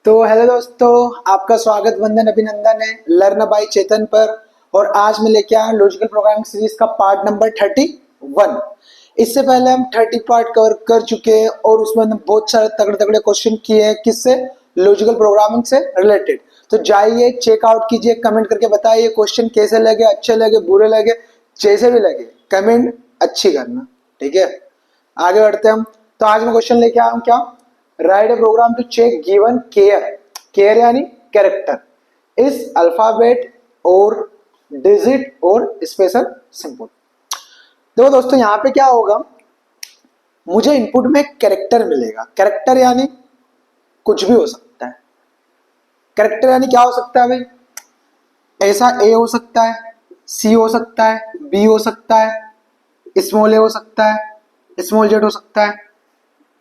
तो हेलो दोस्तों, आपका स्वागत वंदन अभिनंदन है लर्न बाय चेतन पर। और आज मैं लेके आया लॉजिकल प्रोग्रामिंग सीरीज का पार्ट नंबर 31। इससे पहले हम 30 पार्ट कवर कर चुके हैं और उसमें हमने बहुत सारे तगड़े तगड़े क्वेश्चन किए हैं, किससे? लॉजिकल प्रोग्रामिंग से रिलेटेड। तो जाइए चेकआउट कीजिए, कमेंट करके बताइए क्वेश्चन कैसे लगे, अच्छे लगे, बुरे लगे, जैसे भी लगे कमेंट अच्छी करना, ठीक है। आगे बढ़ते हैं हम। तो आज मैं क्वेश्चन लेके आया हूँ, क्या? Write a program to check given char यानी कैरेक्टर इस अल्फाबेट और डिजिट और स्पेशल सिंबल। देखो दोस्तों, यहाँ पे क्या होगा, मुझे इनपुट में कैरेक्टर मिलेगा। कैरेक्टर यानी कुछ भी हो सकता है। कैरेक्टर यानी क्या हो सकता है भाई? ऐसा ए हो सकता है, सी हो सकता है, बी हो सकता है, स्मॉल ए हो सकता है, स्मॉल जेड हो सकता है,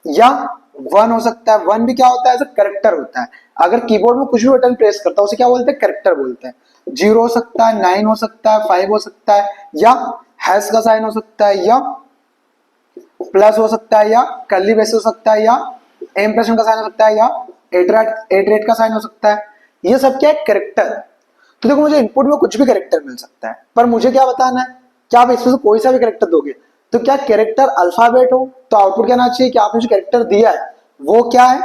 या वन हो सकता है। वन भी क्या होता है? ऐसा कैरेक्टर होता है। अगर कीबोर्ड में कुछ भी बटन प्रेस करता है उसे क्या बोलते हैं? कैरेक्टर बोलते हैं। 0 हो सकता है, 9 हो सकता है, 5 हो सकता है, या हैश का साइन हो सकता है, या प्लस हो सकता है, या कर्ली ब्रेस हो सकता है, या एम्परसेंड का साइन हो सकता है, या एट रेट का साइन हो सकता है। ये सब क्या है? कैरेक्टर। तो देखो, मुझे इनपुट में कुछ भी कैरेक्टर मिल सकता है, पर मुझे क्या बताना है कि आप इसमें से कोई सा भी कैरेक्टर दोगे। तो क्या कैरेक्टर अल्फाबेट हो तो आउटपुट क्या आना चाहिए कि आपने जो कैरेक्टर दिया है वो क्या है?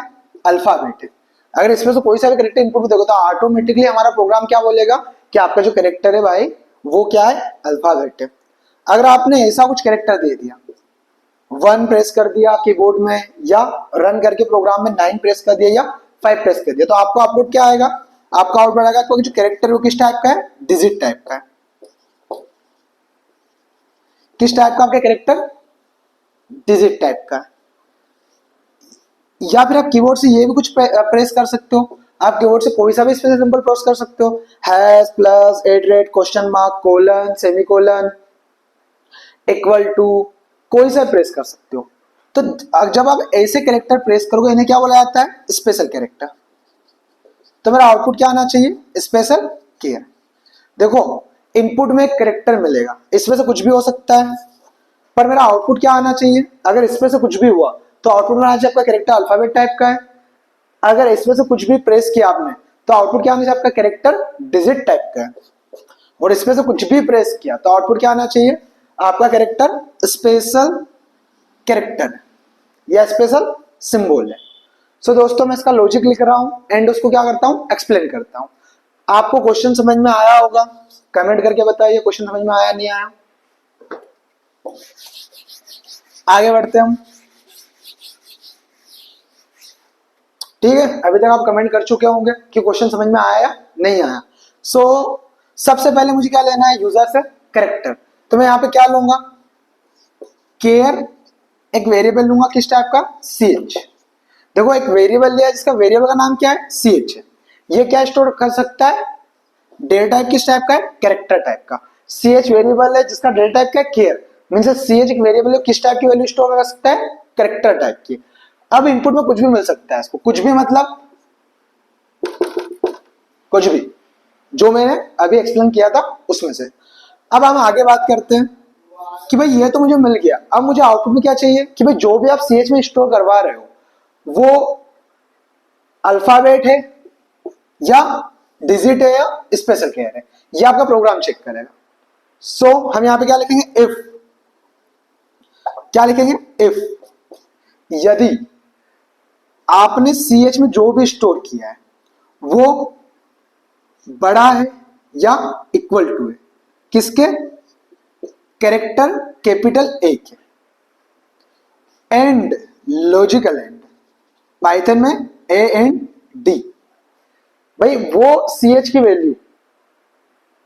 अल्फाबेट है। अगर इसमें से कोई सा भी कैरेक्टर इनपुट दोगे तो ऑटोमेटिकली हमारा प्रोग्राम क्या बोलेगा कि आपका जो कैरेक्टर है भाई वो क्या है? अल्फाबेट है। अगर आपने ऐसा कुछ कैरेक्टर दे दिया, 1 प्रेस कर दिया कीबोर्ड में, या रन करके प्रोग्राम में 9 प्रेस कर दिया, या 5 प्रेस कर दिया, तो आपको आउटपुट क्या आएगा? आपका आउटपुट आएगा आपका जो कैरेक्टर वो किस टाइप का है? डिजिट टाइप का है। किस टाइप का आपका कैरेक्टर? डिजिट टाइप का। या फिर आप कीबोर्ड से ये भी कुछ प्रेस कर सकते हो। आप कीबोर्ड से कोई सा भी स्पेशल सिंबल प्रेस कर सकते हो। Hash, plus, at rate, question mark, colon, semicolon, equal to, कोई सा प्रेस कर सकते हो। तो जब आप ऐसे कैरेक्टर प्रेस करोगे इन्हें क्या बोला जाता है? Special character. तो मेरा आउटपुट क्या आना चाहिए? Special care. देखो, इनपुट में एक कैरेक्टर मिलेगा, इसमें से कुछ भी हो सकता है, पर मेरा आउटपुट क्या आना चाहिए? अगर इसमें से कुछ भी हुआ तो आउटपुट में आना चाहिए आपका कैरेक्टर अल्फाबेट टाइप का है। अगर इसमें से कुछ भी प्रेस किया आपने तो आउटपुट क्या आना चाहिए? आपका कैरेक्टर डिजिट टाइप का है। और इसमें से कुछ भी प्रेस किया तो आउटपुट क्या आना चाहिए? आपका कैरेक्टर स्पेशल कैरेक्टर या स्पेशल सिंबल है। सो दोस्तों, मैं इसका लॉजिक लिख रहा हूं एंड उसको क्या करता हूं? एक्सप्लेन करता हूं। आपको क्वेश्चन समझ में आया होगा, कमेंट करके बताइए क्वेश्चन समझ में आया नहीं आया। आगे बढ़ते हैं हम, ठीक है। अभी तक आप कमेंट कर चुके होंगे कि क्वेश्चन समझ में आया या नहीं आया। सो सबसे पहले मुझे क्या लेना है? यूजर से कैरेक्टर। तो मैं यहाँ पे क्या लूंगा? केयर, एक वेरिएबल लूंगा किस टाइप का? ch। देखो, एक वेरिएबल लिया जिसका वेरिएबल का नाम क्या है? ch है। ये क्या स्टोर कर सकता है? डेटा टाइप किस टाइप का है? कैरेक्टर टाइप का। ch वेरिएबल है जिसका डेटा टाइप क्या है? केयर। मींस ch एक वेरिएबल है, किस टाइप की वैल्यू स्टोर कर सकता है? कैरेक्टर टाइप की। अब इनपुट में कुछ भी मिल सकता है इसको। कुछ भी मतलब कुछ भी, जो मैंने अभी एक्सप्लेन किया था उसमें से। अब हम आगे बात करते हैं कि भाई ये तो मुझे मिल गया, अब मुझे आउटपुट में क्या चाहिए कि भाई जो भी आप ch में स्टोर करवा रहे हो वो अल्फाबेट है या डिजिट है या स्पेशल केयर है, ये आपका प्रोग्राम चेक करेगा। सो हम यहां पे क्या लिखेंगे? इफ। क्या लिखेंगे? इफ यदि आपने ch में जो भी स्टोर किया है वो बड़ा है या इक्वल टू है किसके? कैरेक्टर कैपिटल ए के। एंड, लॉजिकल एंड, पाइथन में ए एंड डी। भाई वो ch की वैल्यू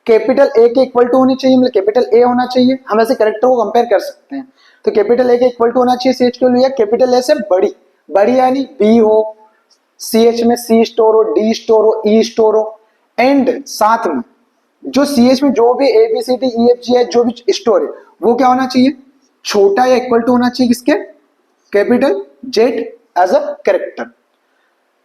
कैपिटल ए के इक्वल टू होनी चाहिए, मतलब कैपिटल ए होना चाहिए। हम ऐसे कैरेक्टर को कंपेयर कर सकते हैं। तो कैपिटल ए के इक्वल टू होना चाहिए ch की वैल्यू, या कैपिटल ए से बड़ी। बड़ी यानी बी हो, ch में सी स्टोर हो, डी स्टोर हो, ई स्टोर हो। एंड साथ में जो ch में जो भी A B C D E F G है जो भी स्टोर है वो क्या होना चाहिए? छोटा या इक्वल टू होना चाहिए किसके? Capital Z as a character.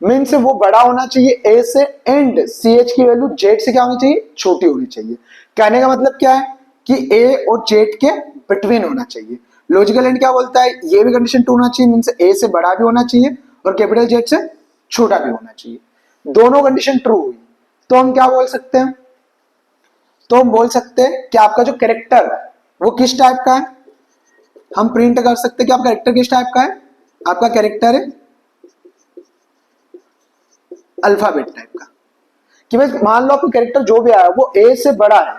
Mean से वो बड़ा होना चाहिए ए से, एंड ch की वैल्यू जेड से क्या होनी चाहिए? छोटी होनी चाहिए। कहने का मतलब क्या है कि ए और जेड के बिटवीन होना चाहिए। लॉजिकल एंड क्या बोलता है? ये भी कंडीशन टू होना चाहिए, मीन से ए से बड़ा भी होना चाहिए और कैपिटल जेड से छोटा भी होना चाहिए। दोनों कंडीशन ट्रू हुई तो हम क्या बोल सकते हैं, तो हम बोल सकते हैं कि आपका जो कैरेक्टर है वो किस टाइप का है। हम प्रिंट कर सकते हैं कि आपका कैरेक्टर किस टाइप का है। आपका कैरेक्टर है अल्फाबेट टाइप का, कि भाई मान लो आपका कैरेक्टर जो भी आया वो ए से बड़ा है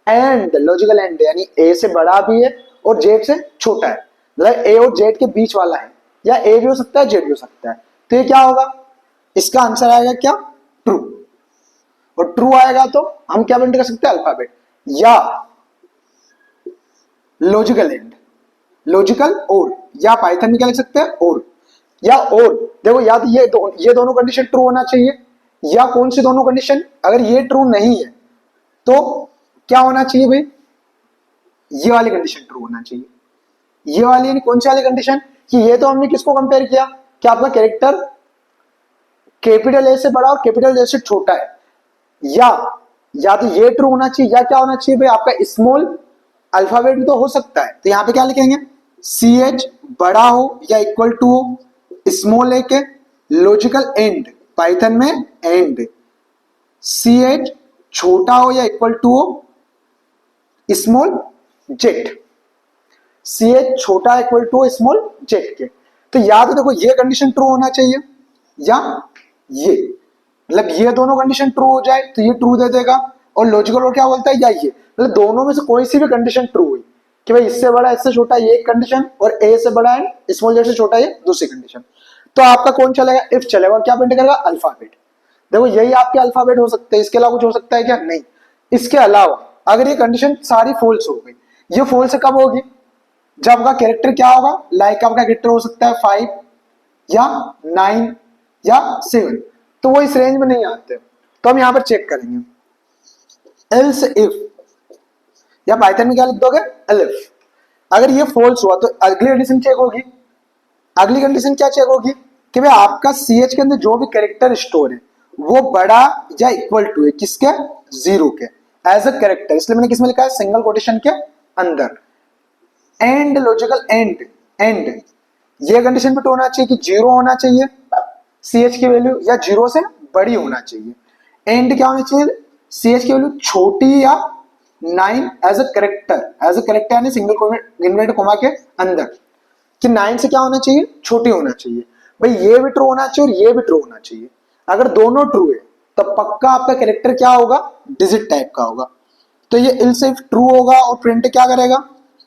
एंड लॉजिकल एंड, यानी ए से बड़ा भी है और जेड से छोटा है, मतलब ए और जेड के बीच वाला है, या ए भी हो सकता है जेड भी हो सकता है। तो ये क्या होगा, इसका आंसर आएगा क्या, ट्रू। और ट्रू आएगा तो हम क्या प्रिंट कर सकते हैं, अल्फाबेट या लॉजिकल एंड, लॉजिकल और, या पाइथन में क्या लिख सकते हैं, और, या और। देखो या तो ये दोनों कंडीशन ट्रू होना चाहिए, या कौन सी दोनों कंडीशन, अगर ये ट्रू नहीं है तो क्या होना चाहिए भाई, ये वाली कंडीशन ट्रू होना चाहिए। ये वाली यानी कौन सी वाली कंडीशन, कि ये तो हमने किसको कंपेयर किया कि आपका कैरेक्टर कैपिटल ए से बड़ा और कैपिटल ए से छोटा है, या तो ये ट्रू होना चाहिए, या क्या होना चाहिए भाई, आपका स्मॉल अल्फाबेट भी तो हो सकता है। तो यहां पे क्या लिखेंगे, सी एच बड़ा हो या इक्वल टू हो स्मॉल ए के, लॉजिकल एंड पाइथन में एंड, सी एच छोटा हो या इक्वल टू हो स्मॉल जेड, सी एच छोटा इक्वल टू स्मॉल जेड के। तो या तो देखो ये कंडीशन ट्रू होना चाहिए, या ये, मतलब ये दोनों कंडीशन ट्रू हो जाए तो ये ट्रू दे देगा, और लॉजिकल और क्या बोलता है, या ये, मतलब दोनों में से कोई सी भी कंडीशन ट्रू हुई कि भाई इससे बड़ा इससे छोटा ये एक कंडीशन, और ए से बड़ा है स्मॉल जेड से छोटा ये दूसरी कंडीशन, तो आपका कौन चलेगा, इफ चलेगा। और क्या प्रिंट करेगा, अल्फाबेट। देखो यही आपके अल्फाबेट हो सकते हैं, इसके अलावा कुछ हो सकता है क्या, नहीं। इसके अलावा अगर ये कंडीशन सारी फॉल्स हो गई, ये फॉल्स कब होगी, जब आपका कैरेक्टर क्या होगा, लाइक आपका कैरेक्टर हो सकता है 5 या 9 या 7, तो वो इस रेंज में नहीं आते, तो हम यहां पर चेक करेंगे एल्स इफ, या पाइथन में क्या लिख दोगे, एलिफ। अगर ये फॉल्स हुआ तो अगली कंडीशन चेक होगी, अगली कंडीशन क्या चेक होगी कि भाई आपका सी एच के अंदर जो भी कैरेक्टर स्टोर है वो बड़ा या इक्वल टू है किसके, 0 के, एज अ कैरेक्टर, इसलिए मैंने किसमें लिखा है, सिंगल कोटेशन के अंदर। एंड लॉजिकल एंड, एंड ये कंडीशन पे होना चाहिए कि 0 होना चाहिए सी एच की वैल्यू, या 0 से बड़ी होना चाहिए। एंड क्या होना चाहिए, सी एच की वैल्यू छोटी या 9 एज अ कैरेक्टर यानी सिंगल इन्वर्टेड कोमा के अंदर, कि 9 से क्या होना चाहिए, छोटी होना चाहिए। भाई ये भी ट्रू होना चाहिए और ये भी ट्रू होना चाहिए। अगर दोनों ट्रू है तो पक्का आपका कैरेक्टर क्या होगा, डिजिट टाइप का होगा। तो ये इल से ट्रू होगा और प्रिंट क्या करेगा,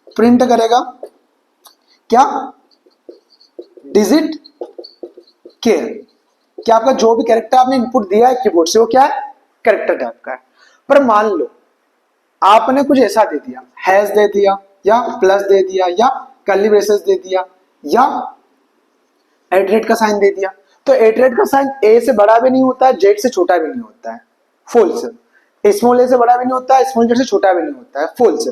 प्रिंट करेगा क्या, डिजिट केयर, कि आपका जो भी कैरेक्टर आपने इनपुट दिया है कीबोर्ड से वो क्या है, कैरेक्टर टाइप का है। पर मान लो आपने कुछ ऐसा दे दिया, हैश दे दिया, या प्लस दे दिया, या कर्ली ब्रेसेस दे दिया, या एट का साइन दे दिया, तो एट का साइन ए से बड़ा भी नहीं होता है, जेड से छोटा भी नहीं होता है, फॉल्स। स्मॉल ए से बड़ा भी नहीं होता है, स्मॉल जेड से छोटा भी नहीं होता है, फॉल्स।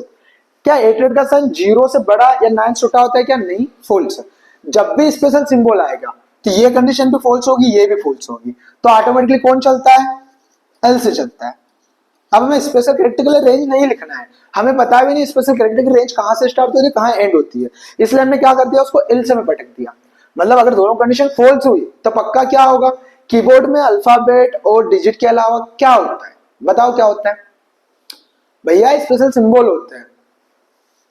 क्या एट का साइन 0 से बड़ा या 9 से छोटा होता है क्या, नहीं, फॉल्स। जब भी स्पेशल सिंबल आएगा तो ये कंडीशन भी फॉल्स होगी, ये भी फॉल्स होगी, तो ऑटोमेटिकली कौन चलता है, एल से चलता है। अब हमें स्पेशल कैरेक्टर के लिए रेंज नहीं लिखना है, हमें पता भी नहीं स्पेशल कैरेक्टर की रेंज कहां से स्टार्ट होती है कहां एंड होती है, इसलिए हमने क्या कर दिया, उसको एल से में पटक दिया। मतलब अगर दोनों कंडीशन फॉल्स हुई तो पक्का क्या होगा, कीबोर्ड में अल्फाबेट और डिजिट के अलावा क्या होता है, बताओ क्या होता है, भैया स्पेशल सिंबल होते हैं।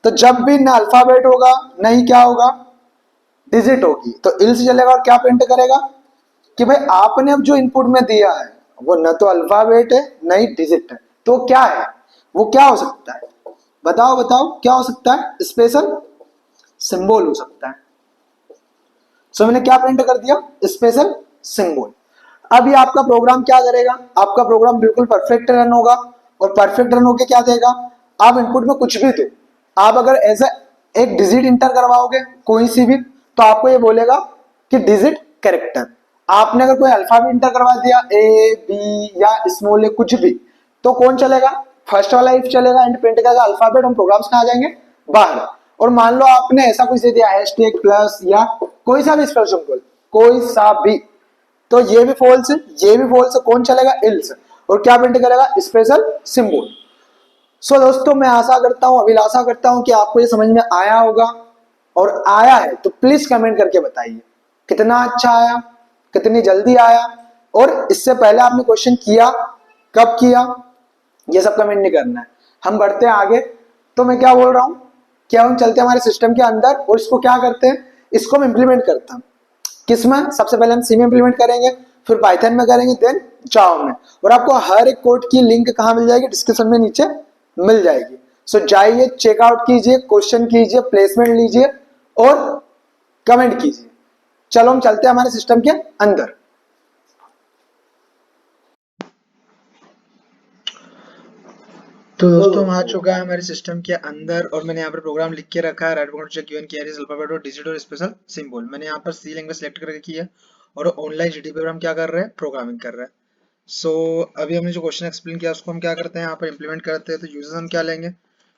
तो जब भी ना अल्फाबेट होगा ना ही क्या होगा, डिजिट होगी, तो इल से चलेगा और क्या प्रिंट करेगा कि भाई आपने अब जो इनपुट में दिया है वो न तो अल्फाबेट है न ही डिजिट है, तो क्या है, वो क्या हो सकता है, बताओ बताओ क्या हो सकता है, स्पेशल सिंबल हो सकता है। सो मैंने क्या प्रिंट कर दिया, स्पेशल सिंबल। अब ये आपका प्रोग्राम क्या करेगा, आपका प्रोग्राम बिल्कुल परफेक्ट रन होगा, और परफेक्ट रन होके क्या देगा, आप इनपुट में कुछ भी दो, आप अगर एज एक डिजिट इंटर करवाओगे कोई सी भी, तो आपको ये बोलेगा कि डिजिट कैरेक्टर। आपने अगर कोई अल्फाबेट इंटर करवा दिया ए बी या स्मॉल ए कुछ भी, तो कौन चलेगा, फर्स्ट वाला इफ चलेगा, एंड प्रिंट करेगा अल्फाबेट, हम प्रोग्राम्स कहाँ जाएंगे, बाहर। और मान लो आपने ऐसा कुछ दे दिया हैशटैग प्लस या कोई सा भी स्पेशल सिंबल, कोई सा भी, तो ये भी फॉल्स है, ये भी फॉल्स है, कौन चलेगा, इल्स, और क्या प्रिंट करेगा, स्पेशल सिंबल। सो दोस्तों मैं आशा करता हूं, अभिलाषा करता हूं कि आपको ये समझ में आया होगा, और आया है तो प्लीज कमेंट करके बताइए कितना अच्छा आया, कितनी जल्दी आया, और इससे पहले आपने क्वेश्चन किया, कब किया, ये सब कमेंट नहीं करना है। हम बढ़ते हैं आगे। तो मैं क्या बोल रहा हूं कि हम चलते हैं हमारे सिस्टम के अंदर और इसको क्या करते हैं, इसको हम इंप्लीमेंट करते हैं। किसमें? सबसे पहले हम सी में इंप्लीमेंट करेंगे, फिर पाइथन में करेंगे, देन जावा में। और आपको हर एक कोड की लिंक कहां मिल जाएगी? डिस्क्रिप्शन में नीचे मिल जाएगी। सो जाइए, चेकआउट कीजिए, क्वेश्चन कीजिए, प्लेसमेंट लीजिए और कमेंट कीजिए। चलो हम चलते हैं हमारे सिस्टम के अंदर। तो दोस्तों हम आ चुका है हमारे सिस्टम के अंदर और मैंने यहाँ पर प्रोग्राम लिख के रखा है, write check given char is alphabet और डिजिट और स्पेशल सिंबल। मैंने यहाँ पर सी लैंग्वेज सेलेक्ट करके की है और ऑनलाइन जीडीपी पर हम क्या कर रहे हैं? प्रोग्रामिंग कर रहे हैं। सो अभी हमने जो क्वेश्चन एक्सप्लेन किया उसको हम क्या करते हैं? यहाँ पर इंप्लीमेंट करते हैं। तो यूजर्स हम क्या लेंगे?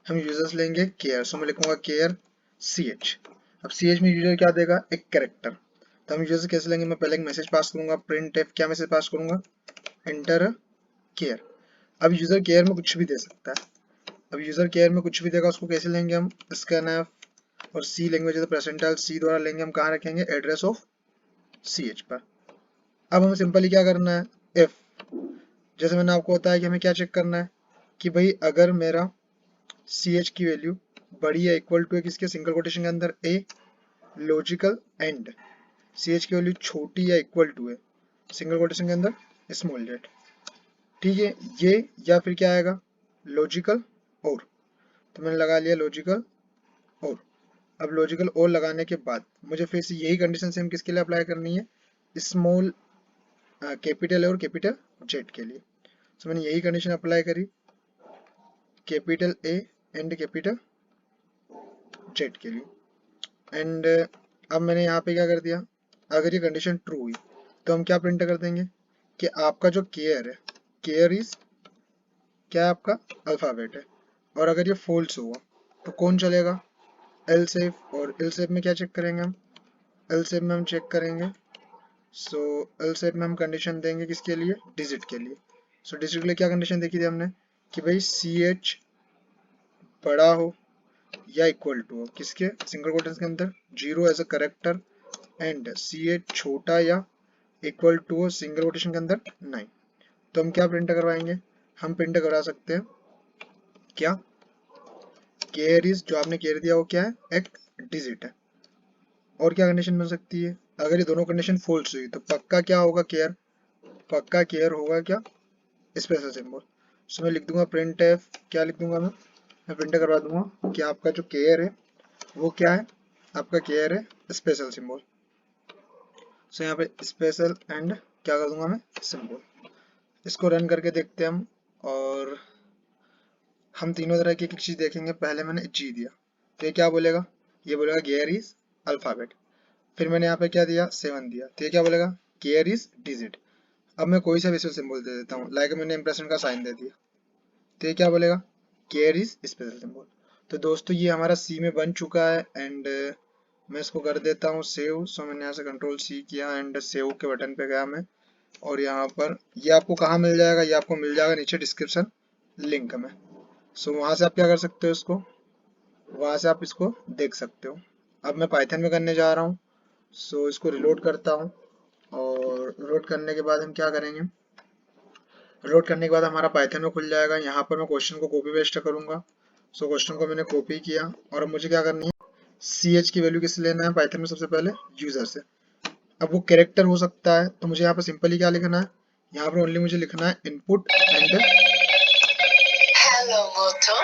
हम यूजर्स लेंगे केयर। सो मैं लिखूंगा केयर CH। अब CH में यूजर क्या देगा? एक कैरेक्टर। तो हम यूजर कैसे लेंगे? मैं पहले एक मैसेज पास करूंगा, प्रिंट एफ। क्या मैसेज पास करूंगा? Enter care. अब यूजर केयर में कुछ भी दे सकता है। अब यूजर केयर में कुछ भी देगा, उसको कैसे लेंगे हम? स्कैनफ और सी लैंग्वेज तो परसेंटाइल सी द्वारा लेंगे। हम कहाँ रखेंगे? एड्रेस ऑफ CH पर। अब हमें सिंपली क्या करना है? इफ, जैसे मैंने आपको बताया कि हमें क्या चेक करना है कि भाई अगर मेरा CH की वैल्यू बड़ी है इक्वल टू है किसके? सिंगल कोटेशन के अंदर ए लॉजिकल एंड। CH की वैल्यू छोटी या इक्वल टू है सिंगल कोटेशन के अंदर स्मॉल जेड। ठीक है, ये या फिर क्या आएगा? लॉजिकल और। तो मैंने लगा लिया लॉजिकल और। अब लॉजिकल और लगाने के बाद मुझे फिर से यही कंडीशन सेम किसके लिए अप्लाई करनी है? स्मॉल कैपिटल और कैपिटल जेड के लिए। तो मैंने यही कंडीशन अप्लाई करी, capital A and capital Z के लिए। एंड अब मैंने यहाँ पे क्या कर दिया? अगर ये कंडीशन ट्रू हुई तो हम क्या प्रिंट कर देंगे कि आपका जो केयर है, केयर इज क्या है? आपका अल्फाबेट है। और अगर ये फॉल्स हुआ तो कौन चलेगा? एलसेफ। और एलसेफ में क्या चेक करेंगे हम? एलसेफ में हम चेक करेंगे, सो एलसेफ में हम कंडीशन देंगे किसके लिए? डिजिट के लिए। सो डिजिट के लिए क्या कंडीशन देखी थी हमने कि भाई CH बड़ा हो या इक्वल टू हो किसके? सिंगल कोटेशन के अंदर 0 as a character and CH छोटा या इक्वल टू हो सिंगल कोटेशन के अंदर 9। तो हम क्या प्रिंट करवाएंगे? हम प्रिंट करा सकते हैं क्या? केयर इज, जो आपने केयर दिया वो क्या है? एक डिजिट है। और क्या कंडीशन बन सकती है? अगर ये दोनों कंडीशन फॉल्स हुई तो पक्का क्या होगा? केयर। पक्का केयर होगा क्या? Special symbol. सो मैं लिख दूंगा प्रिंट एफ। क्या लिख दूंगा मैं प्रिंट करवा दूंगा कि आपका जो केयर है वो क्या है? आपका केयर है स्पेशल सिंबल। सो यहाँ पे स्पेशल एंड क्या कर दूंगा मैं? सिंबल। इसको रन करके देखते हैं हम। और हम तीनों तरह की एक चीज देखेंगे। पहले मैंने G दिया तो ये क्या बोलेगा? ये बोलेगा केयर इज अल्फाबेट। फिर मैंने यहाँ पे क्या दिया? 7 दिया तो ये क्या बोलेगा? Care is digit. अब मैं कोई सा स्पेशल सिंबल दे देता हूँ, लाइक मैंने इंप्रेशन का साइन दे दिया तो ये क्या बोलेगा? Care is special symbol. तो दोस्तों ये हमारा सी में बन चुका है एंड मैं इसको कर देता हूँ सेव। सो मैंने यहाँ से कंट्रोल C किया एंड सेव के बटन पे गया मैं। और यहाँ पर ये आपको कहाँ मिल जाएगा? ये आपको मिल जाएगा नीचे डिस्क्रिप्शन लिंक में। सो वहाँ से आप क्या कर सकते हो? इसको वहाँ से आप इसको देख सकते हो। अब मैं पाइथन में करने जा रहा हूँ। सो इसको रिलोड करता हूँ और रिलोड करने के बाद हम क्या करेंगे? रिलोड करने के बाद हमारा पाइथन में खुल जाएगा। यहाँ पर मैं क्वेश्चन को कॉपी पेस्ट करूंगा। सो क्वेश्चन को मैंने कॉपी किया और अब मुझे क्या करनी है? CH की वैल्यू किससे लेना है? पाइथन में सबसे पहले यूजर से। अब वो कैरेक्टर हो सकता है तो मुझे यहाँ पर सिंपली क्या लिखना है? यहाँ पर ओनली मुझे लिखना है input and hello moto.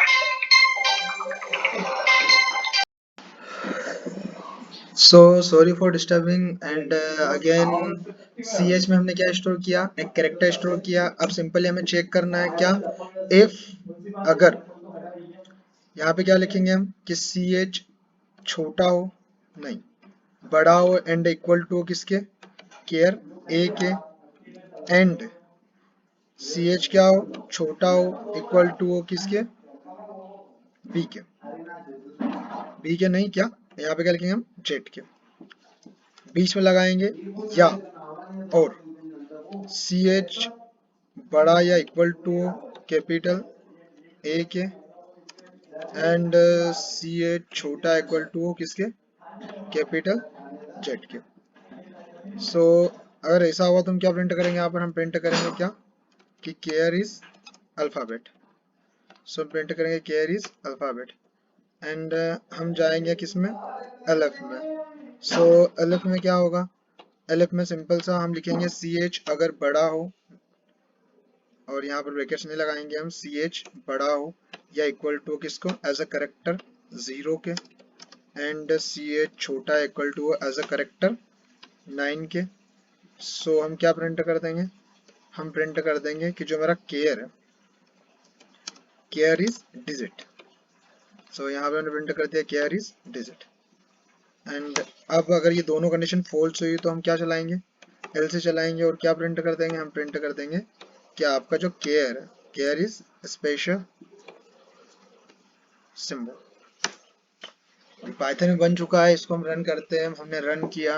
So sorry for disturbing and again CH में हमने क्या स्टोर किया? एक कैरेक्टर स्टोर किया। अब सिंपली हमें चेक करना है क्या? इफ, अगर यहाँ पे क्या लिखेंगे हम कि CH छोटा हो, नहीं बड़ा हो एंड इक्वल टू किसके? केयर A के। एंड CH क्या हो? छोटा हो इक्वल टू हो किसके? B के। B के नहीं, क्या यहाँ पे क्या लिखेंगे हम? जेड के। बीच में लगाएंगे या और CH बड़ा या इक्वल टू कैपिटल A के एंड CH छोटा इक्वल टू किसके? कैपिटल जेड के। सो अगर ऐसा हुआ तो हम क्या प्रिंट करेंगे, यहाँ पर हम प्रिंट करेंगे क्या कि care is alphabet. So print करेंगे केयर इज अल्फाबेट एंड हम जाएंगे किस में, एलएफ में। सो एलएफ में क्या होगा, एलएफ में सिंपल सा हम लिखेंगे सी एच अगर बड़ा हो, और यहाँ पर ब्रैकेट्स नहीं लगाएंगे हम, सी एच बड़ा हो या इक्वल टू किसको, एज अ करेक्टर 0 के, एंड सी एच छोटा equal to as a character 9 के। सो हम क्या प्रिंट कर देंगे, हम प्रिंट कर देंगे कि जो मेरा केयर है, केयर इज डिजिट। सो यहाँ पे हमने प्रिंट कर दिया केयर इज डिजिट। एंड अब अगर ये दोनों कंडीशन फॉल्स हुई तो हम क्या चलाएंगे, एल से चलाएंगे और क्या प्रिंट कर देंगे, हम प्रिंट कर देंगे कि आपका जो केयर है, care is special symbol. Python में बन चुका है, इसको हम रन करते हैं। हमने रन किया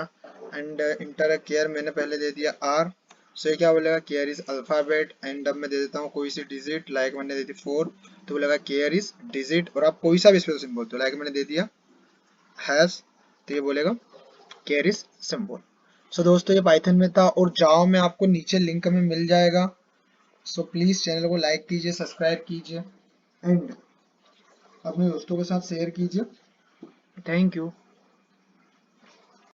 एंड इंटर केयर मैंने पहले दे दिया आर। सो ये क्या बोलेगा, केयर इज अल्फाबेट एंड अब मैं दे देता हूँ कोई सी डिजिट, लाइक मैंने दे दी 4, तो बोलेगा केयर इज डिजिट, और आप कोई सा भी स्पेशल सिंबल दो, लाइक मैंने दे दिया हैश, तो ये बोलेगा केयर इज सिंबल। सो दोस्तों ये पाइथन में था, और जावा में आपको नीचे लिंक में मिल जाएगा। सो प्लीज़ चैनल को लाइक कीजिए, सब्सक्राइब कीजिए एंड अपने दोस्तों के साथ शेयर कीजिए। Thank you.